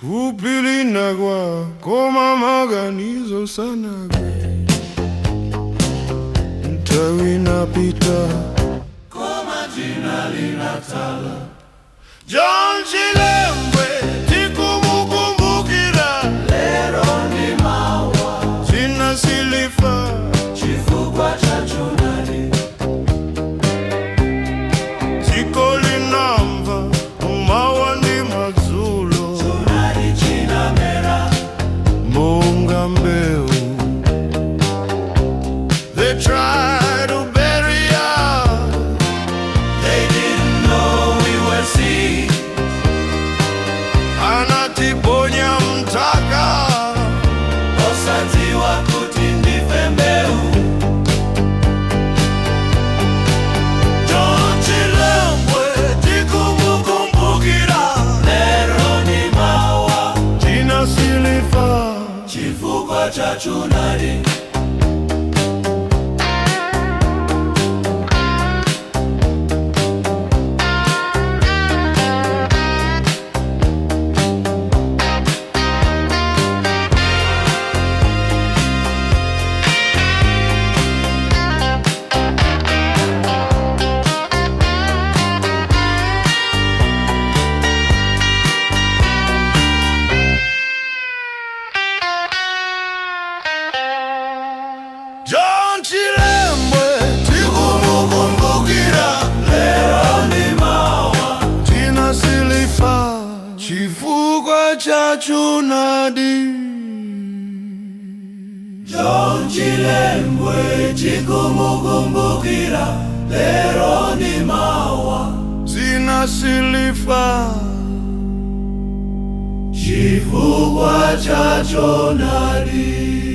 Pupili nagwa koma maganizo sana Mtawi napita koma jina linatala John Chilembwe tikumukumbukira Lero ni mawa Jina silifa chifukwa cha chunari Ziko linamva umawa ndi mazulo Chunari china mera Munga mbeu They tried to bury us They didn't know we were seeds Anatiponya mtaka Osanziwa kutindife mbeu John Chilembwe tikumukumbukira Lero ni mawa Jina silifa chifukwa cha chunari John Chilembwe tikumukumbukira Lero ni mawa Jina silifa chifukwa cha chunadi John Chilembwe tikumukumbukira Lero ni mawa Jina silifa chifukwa cha chunari